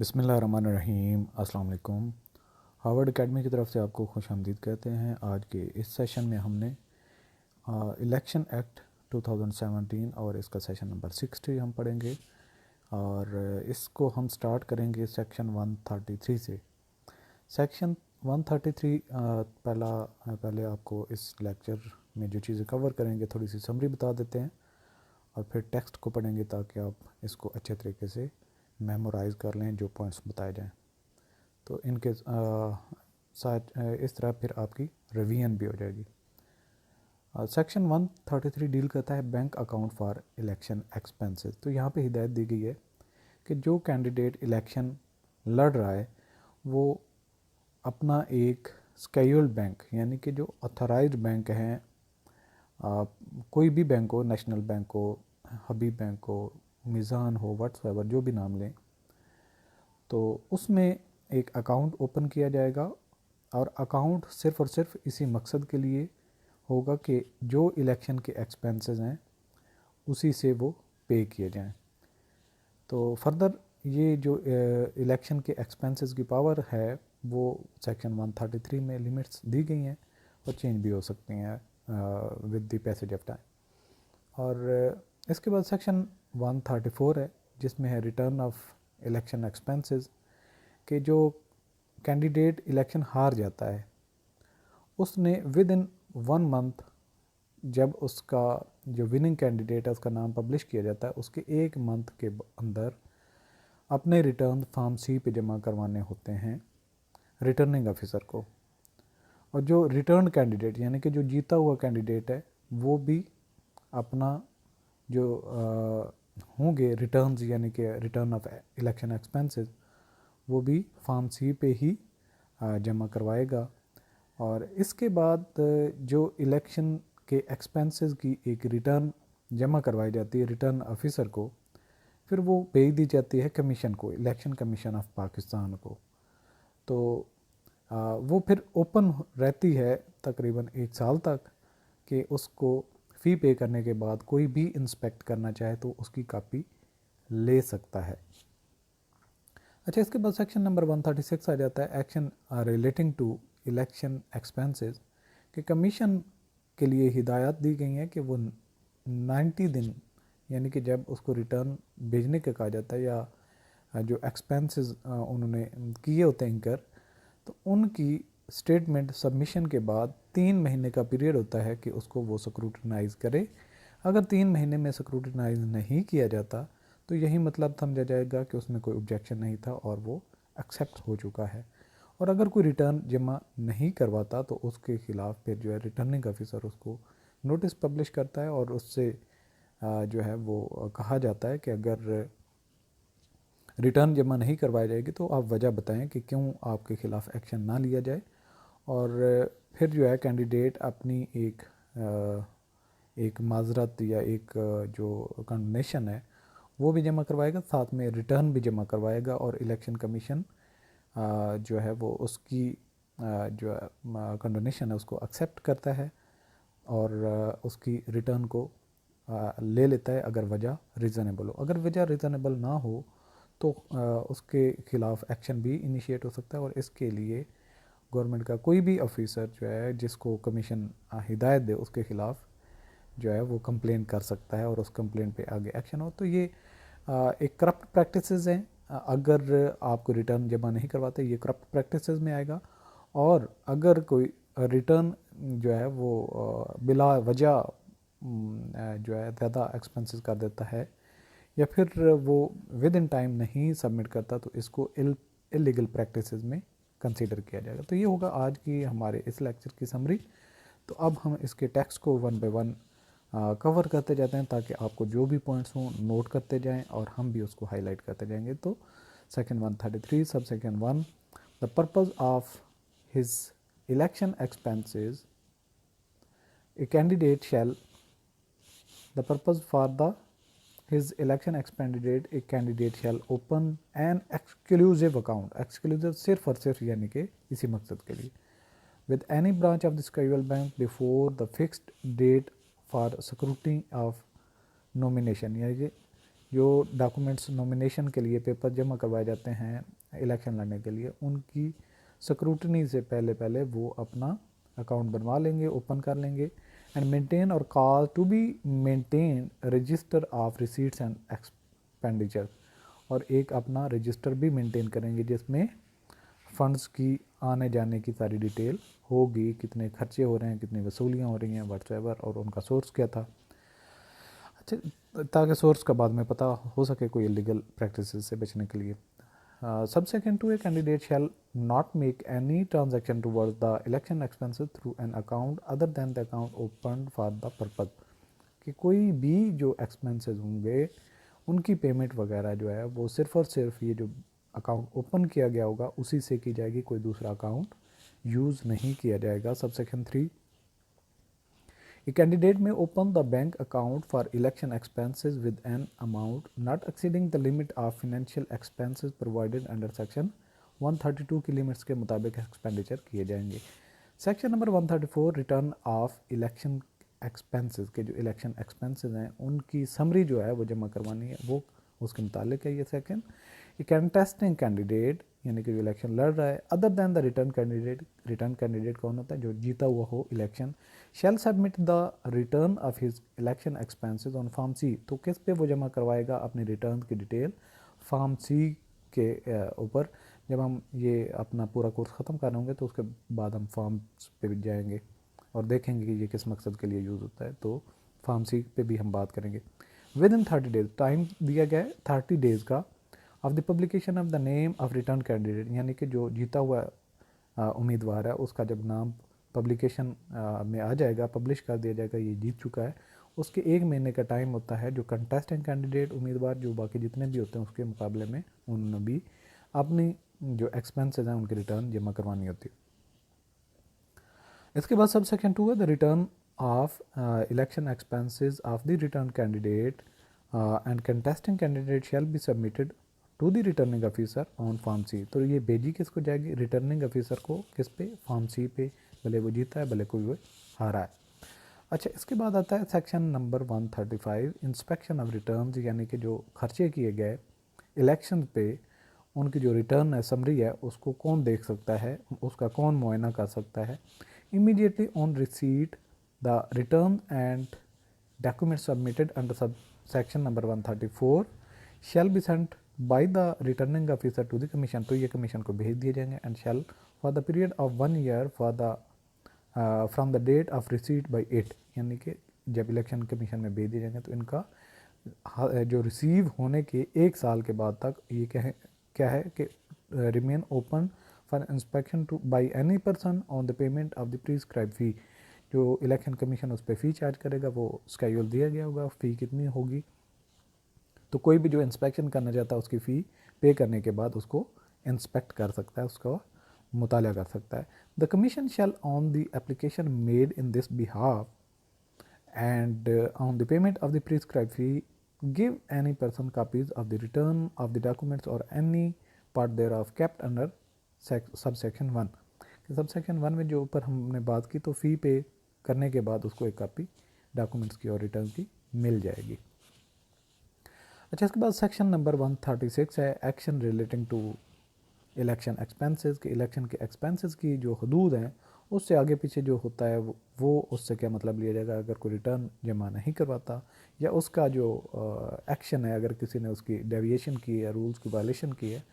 बिस्मिल्लाहिर्रहमानिर्रहीम। अस्सलाम वालेकुम। हार्वर्ड एकेडमी की तरफ से आपको खुशामदीद कहते हैं। आज के इस सेशन में हमने इलेक्शन एक्ट 2017 और इसका सेशन नंबर 60 हम पढ़ेंगे और इसको हम स्टार्ट करेंगे सेक्शन 133 से। सेक्शन 133 पहले आपको इस लेक्चर में जो चीज़ें कवर करेंगे थोड़ी सी समरी बता देते हैं और फिर टेक्स्ट को पढ़ेंगे ताकि आप इसको अच्छे तरीके से मेमोराइज़ कर लें जो पॉइंट्स बताए जाएं। तो इनके साथ इस तरह फिर आपकी रिवीजन भी हो जाएगी। सेक्शन 133 डील करता है bank account for election expenses. तो यहाँ पे हिदायत दी गई है कि जो कैंडिडेट इलेक्शन लड़ रहा है वो अपना एक स्केड्यूल्ड बैंक यानी कि जो ऑथराइज्ड बैंक हैं, कोई भी बैंक हो, नेशनल बैंक हो, हबीब बैंक हो, मिज़ान हो, व्हाट्सएवर जो भी नाम लें, तो उसमें एक अकाउंट ओपन किया जाएगा और अकाउंट सिर्फ़ और सिर्फ इसी मकसद के लिए होगा कि जो इलेक्शन के एक्सपेंसेस हैं उसी से वो पे किए जाएं। तो फर्दर ये जो इलेक्शन के एक्सपेंसेस की पावर है वो सेक्शन 133 में लिमिट्स दी गई हैं और चेंज भी हो सकती हैं with the passage of time. और इसके बाद सेक्शन 134 है जिसमें है रिटर्न ऑफ इलेक्शन एक्सपेंसेस कि जो कैंडिडेट इलेक्शन हार जाता है उसने विद इन 1 मंथ, जब उसका जो विनिंग कैंडिडेट है उसका नाम पब्लिश किया जाता है, उसके 1 मंथ के अंदर अपने रिटर्न फॉर्म सी पे जमा करवाने होते हैं रिटर्निंग ऑफिसर को। और जो रिटर्न कैंडिडेट यानी कि जो जीता हुआ कैंडिडेट है वो भी अपना जो होंगे रिटर्न्स यानी कि रिटर्न ऑफ इलेक्शन एक्सपेंसेस वो भी फॉर्म सी पे ही जमा करवाएगा। और इसके बाद जो इलेक्शन के एक्सपेंसेस की एक रिटर्न जमा करवाई जाती है रिटर्न ऑफिसर को, फिर वो भेज दी जाती है कमीशन को, इलेक्शन कमीशन ऑफ पाकिस्तान को। तो वो फिर ओपन रहती है तकरीबन 1 साल तक कि उसको फ़ी पे करने के बाद कोई भी इंस्पेक्ट करना चाहे तो उसकी कापी ले सकता है। अच्छा, इसके बाद सेक्शन नंबर 136 आ जाता है action relating to election expenses कि कमीशन के लिए हिदायत दी गई हैं कि वो 90 दिन यानी कि जब उसको रिटर्न भेजने का कहा जाता है या जो एक्सपेंसेस उन्होंने किए होते हैं इनकर, तो उनकी स्टेटमेंट सबमिशन के बाद 3 महीने का पीरियड होता है कि उसको वो स्क्रूटनाइज़ करे। अगर 3 महीने में स्क्रूटनाइज़ नहीं किया जाता तो यही मतलब समझा जाएगा कि उसमें कोई ऑब्जेक्शन नहीं था और वो एक्सेप्ट हो चुका है। और अगर कोई रिटर्न जमा नहीं करवाता तो उसके ख़िलाफ़ फिर जो है रिटर्निंग ऑफिसर उसको नोटिस पब्लिश करता है और उससे जो है वो कहा जाता है कि अगर रिटर्न जमा नहीं करवाई जाएगी तो आप वजह बताएं कि क्यों आपके ख़िलाफ़ एक्शन ना लिया जाए। और फिर जो है कैंडिडेट अपनी एक माजरत या एक जो कंडोनेशन है वो भी जमा करवाएगा, साथ में रिटर्न भी जमा करवाएगा और इलेक्शन कमीशन जो है वो उसकी जो कंडोनेशन है उसको एक्सेप्ट करता है और उसकी रिटर्न को ले लेता है अगर वजह रीज़नेबल हो। अगर वजह रीज़नेबल ना हो तो उसके ख़िलाफ़ एक्शन भी इनिशिएट हो सकता है और इसके लिए गवर्नमेंट का कोई भी ऑफिसर जो है जिसको कमीशन हिदायत दे उसके ख़िलाफ़ जो है वो कंप्लेन कर सकता है और उस कंप्लेन पे आगे एक्शन हो। तो ये एक करप्ट प्रैक्टिसेस हैं। अगर आपको रिटर्न जमा नहीं करवाते ये करप्ट प्रैक्टिसेस में आएगा। और अगर कोई रिटर्न जो है वो बिला वजह जो है ज़्यादा एक्सपेंसेस कर देता है या फिर वो विद इन टाइम नहीं सबमिट करता तो इसको इलीगल प्रैक्टिसेस में कंसीडर किया जाएगा। तो ये होगा आज की हमारे इस लेक्चर की समरी। तो अब हम इसके टेक्स्ट को 1 बाय 1 कवर करते जाते हैं ताकि आपको जो भी पॉइंट्स हों नोट करते जाएं और हम भी उसको हाईलाइट करते जाएंगे। तो section 133 sub section 1, the purpose of his election expenses a candidate shell, the purpose for the his election candidate a candidate shall open an exclusive account, exclusive सिर्फ और सिर्फ यानी कि इसी मकसद के लिए, with any branch of the scheduled bank before the fixed date for scrutiny of nomination, यानी कि जो डॉक्यूमेंट्स नॉमिनेशन के लिए पेपर जमा करवाए जाते हैं इलेक्शन लड़ने के लिए, उनकी स्क्रूटनी से पहले वो अपना अकाउंट बनवा लेंगे, ओपन कर लेंगे। एंड मेंटेन और cause to be maintain register of receipts and expenditure, और एक अपना रजिस्टर भी मेंटेन करेंगे जिसमें फ़ंड्स की आने जाने की सारी डिटेल होगी, कितने खर्चे हो रहे हैं, कितनी वसूलियाँ हो रही हैं, व्हाट्सएवर, और उनका सोर्स क्या था। अच्छा, ताकि सोर्स का बाद में पता हो सके कोई इलीगल प्रैक्टिस से बचने के लिए। Subsection 2 a candidate shall not make any transaction towards the election expenses through an account other than the account open for the purpose, कि कोई भी जो एक्सपेंसेस होंगे उनकी पेमेंट वगैरह जो है वो सिर्फ़ और सिर्फ ये जो अकाउंट ओपन किया गया होगा उसी से की जाएगी, कोई दूसरा अकाउंट यूज़ नहीं किया जाएगा। Subsection 3, a candidate may open the bank account for election expenses with an amount not exceeding the limit of financial expenses provided under section 132 की लिमिट्स के मुताबिक एक्सपेंडिचर किए जाएंगे। Section number 134, return of election expenses के जो election expenses हैं उनकी summary जो है वो जमा करवानी है, वो उसके मुतालिक है ये सेक्शन। ये कंटेस्टिंग कैंडिडेट यानी कि जो इलेक्शन लड़ रहा है other than the return candidate कौन होता है, जो जीता हुआ हो election, shall submit the return of his election expenses on form C, तो किस पे वो जमा करवाएगा अपनी रिटर्न की डिटेल, फॉर्म सी के ऊपर। जब हम ये अपना पूरा कोर्स ख़त्म कर होंगे तो उसके बाद हम फॉर्म्स पे भी जाएंगे और देखेंगे कि ये किस मकसद के लिए यूज़ होता है, तो फॉर्म सी पे भी हम बात करेंगे। विद इन 30 डेज, टाइम दिया गया है 30 डेज़ का, of the publication of the name of return candidate, यानी कि जो जीता हुआ उम्मीदवार है उसका जब नाम पब्लिकेशन में आ जाएगा, पब्लिश कर दिया जाएगा ये जीत चुका है, उसके 1 महीने का टाइम होता है। जो कंटेस्टेंट कैंडिडेट उम्मीदवार जो बाकी जितने भी होते हैं उसके मुकाबले में उन्होंने भी अपनी जो एक्सपेंसेस हैं उनकी रिटर्न जमा करवानी होती है। इसके बाद सब सेक्शन 2 है the return of election expenses of the return candidate and contesting candidate shall be submitted to the returning officer on form C, तो ये भेजी किसको जाएगी, रिटर्निंग ऑफिसर को, किस पे, फॉर्म सी पे, भले वो जीता है भले कोई वो हारा है। अच्छा, इसके बाद आता है section number 135, inspection of returns, यानी कि जो खर्चे किए गए इलेक्शन पे उनकी जो रिटर्न है, समरी है, उसको कौन देख सकता है, उसका कौन मुआयना कर सकता है। Immediately on receipt the return and document submitted under subsection number 134 shall be sent by the returning officer to the commission, तो ये कमीशन को भेज दिए जाएंगे। And shall for the period of 1 year for the from the date of receipt by it, यानी कि जब election commission में भेज दिए जाएंगे तो इनका जो रिसीव होने के 1 साल के बाद तक ये क्या है कि remain open for inspection to by any person on the payment of the prescribe fee, जो इलेक्शन कमीशन उस पर फ़ी चार्ज करेगा वो स्केड्यूल दिया गया होगा, फ़ी कितनी होगी, तो कोई भी जो इंस्पेक्शन करना चाहता है उसकी फ़ी पे करने के बाद उसको इंस्पेक्ट कर सकता है, उसका मुताला कर सकता है। The commission shell on the application made in this behalf and on the payment of the prescribed fee give any person copies of the return of the documents or any part thereof kept under subsection 1। Subsection 1 में जो ऊपर हमने बात की तो फ़ी पे करने के बाद उसको एक कॉपी डॉक्यूमेंट्स की और रिटर्न की मिल जाएगी। अच्छा, इसके बाद सेक्शन नंबर 136 है action relating to election expenses, के इलेक्शन के एक्सपेंसेस की जो हदूद हैं उससे आगे पीछे जो होता है वो उससे क्या मतलब लिया जाएगा अगर कोई रिटर्न जमा नहीं करवाता, या उसका जो एक्शन है अगर किसी ने उसकी डेविएशन की है, रूल्स की वायलेशन की है,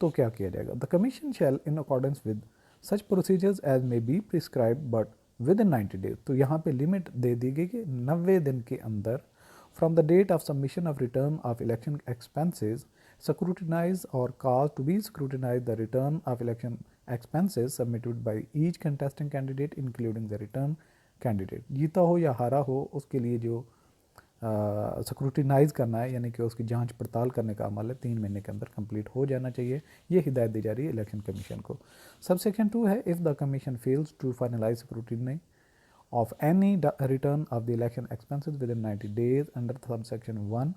तो क्या किया जाएगा। The commission shall in accordance with such procedures as may be prescribe but within 90 days, तो यहाँ पे लिमिट दे दी गई कि 90 दिन के अंदर from the date of submission of return of election expenses scrutinize or cause to be scrutinize the return of election expenses submitted by each contesting candidate including the return candidate। जीता हो या हारा हो उसके लिए जो स्क्रूटिनाइज करना है यानी कि उसकी जांच पड़ताल करने का अमल है 3 महीने के अंदर कंप्लीट हो जाना चाहिए, ये हिदायत दी जा रही है इलेक्शन कमीशन को। सबसेक्शन 2 है if the commission fails to finalise scrutiny of any return of the election expenses within 90 days under subsection 1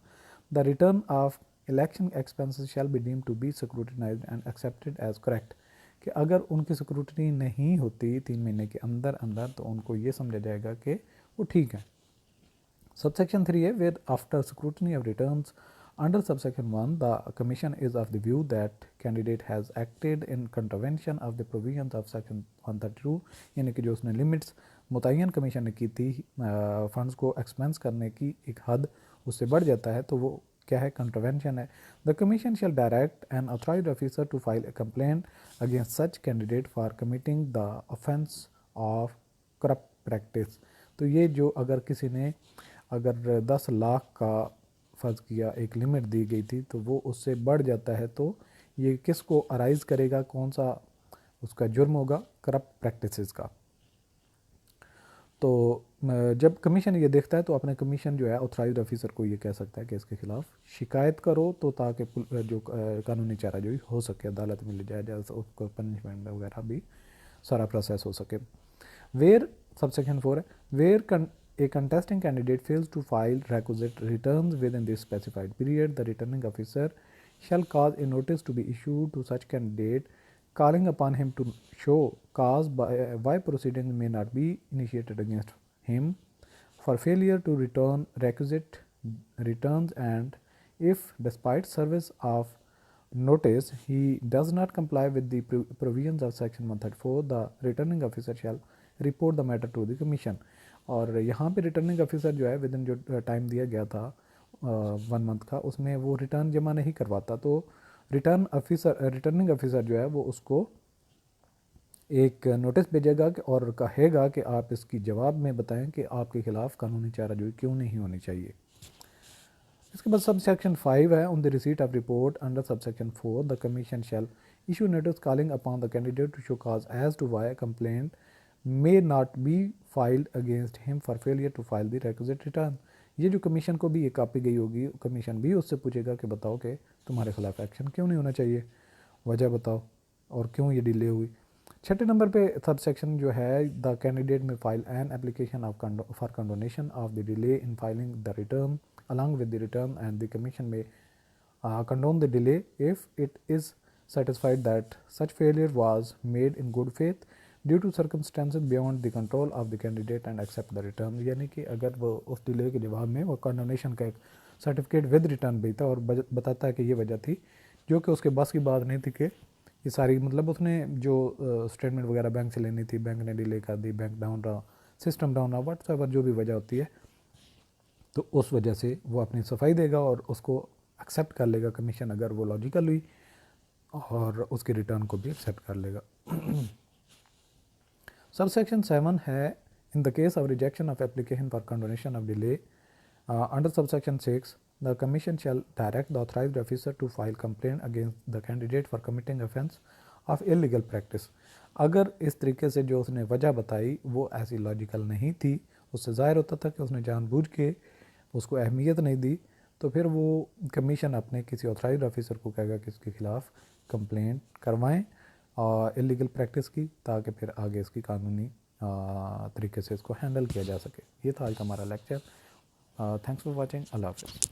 the return of election expenses shall be deemed to be scrutinized and accepted as correct, कि अगर उनकी scrutiny नहीं होती 3 महीने के अंदर अंदर तो उनको ये समझा जाएगा कि वो ठीक है। सबसेक्शन 3 है where after scrutiny of returns Under subsection 1, the Commission is of the view that candidate has acted in contravention of the provisions of section 132, यानी कि जो उसने लिमिट्स मुतय्यन कमीशन ने की थी फंड्स को एक्सपेंस करने की एक हद उससे बढ़ जाता है, तो वो क्या है, कंट्रोवेंशन है. The commission shall direct an authorised officer to file a complaint against such candidate for committing the offence of corrupt practice. तो ये जो अगर किसी ने अगर 10 लाख का फ़र्ज़ किया एक लिमिट दी गई थी तो वो उससे बढ़ जाता है, तो ये किसको अराइज़ करेगा, कौन सा उसका जुर्म होगा, करप्ट प्रैक्टिसेस का. तो जब कमीशन ये देखता है तो अपने कमीशन जो है ऑथराइज्ड ऑफिसर को ये कह सकता है कि इसके खिलाफ शिकायत करो, तो ताकि जो कानूनी चारा जो हो सके अदालत में ले जाया जाए, उसको पनिशमेंट वगैरह भी सारा प्रोसेस हो सके. वेयर सबसेक्शन 4 है, where a contesting candidate fails to file requisite returns within this specified period, the returning officer shall cause a notice to be issued to such candidate, calling upon him to show cause why proceedings may not be initiated against him for failure to return requisite returns, and if despite service of notice he does not comply with the provisions of section 134, the returning officer shall report the matter to the commission. और यहाँ पे returning officer जो है with in जो time दिया गया था 1 month का, उसमें वो रिटर्न जमा नहीं करवाता, तो रिटर्निंग ऑफिसर जो है वो उसको एक नोटिस भेजेगा और कहेगा कि आप इसकी जवाब में बताएं कि आपके खिलाफ कानूनी चाराजोई क्यों नहीं होनी चाहिए. इसके बाद सब सेक्शन 5 है, on the receipt of report under subsection 4 the commission shall issue notice calling upon the candidate to show cause as to why complaint may not be filed against him for failure to file the requisite return. ये जो commission को भी ये copy गई होगी, commission भी उससे पूछेगा कि बताओ कि तुम्हारे खिलाफ एक्शन क्यों नहीं होना चाहिए, वजह बताओ और क्यों ये डिले हुई. 6 नंबर पे सब सेक्शन जो है, द कैंडिडेट में file an application of for condonation of the delay in filing the return along with the return, and the commission में condone the delay if it is satisfied that such failure was made in good faith due to circumstances beyond the control of the candidate and accept the return. यानी कि अगर वो उस delay के जवाब में वो कंडोनेशन का एक सर्टिफिकेट विद रिटर्न भेजता और बताता है कि ये वजह थी जो कि उसके बस की बात नहीं थी कि ये सारी, मतलब उसने जो स्टेटमेंट वगैरह बैंक से लेनी थी, बैंक ने डिले कर दी, बैंक डाउन रहा, सिस्टम डाउन रहा, व्हाट्सएवर जो भी वजह होती है, तो उस वजह से वो अपनी सफाई देगा और उसको एक्सेप्ट कर लेगा कमीशन अगर वो लॉजिकल हुई, और उसके रिटर्न को भी एक्सेप्ट कर लेगा. Subsection 7 है, in the case of rejection of application for condonation of delay under subsection 6, the commission shall direct the authorized officer to file complaint against the candidate for committing offence of illegal practice. अगर इस तरीके से जो उसने वजह बताई वो ऐसी लॉजिकल नहीं थी, उससे ज़ाहिर होता था कि उसने जानबूझ के उसको अहमियत नहीं दी, तो फिर वो कमीशन अपने किसी ऑथराइज्ड ऑफिसर को कहेगा कि इसके खिलाफ कंप्लेंट करवाएं और इलीगल प्रैक्टिस की, ताकि फिर आगे इसकी कानूनी तरीके से इसको हैंडल किया जा सके. ये था आज का हमारा लेक्चर. Thanks for watching. अल्लाह हाफ़िज़.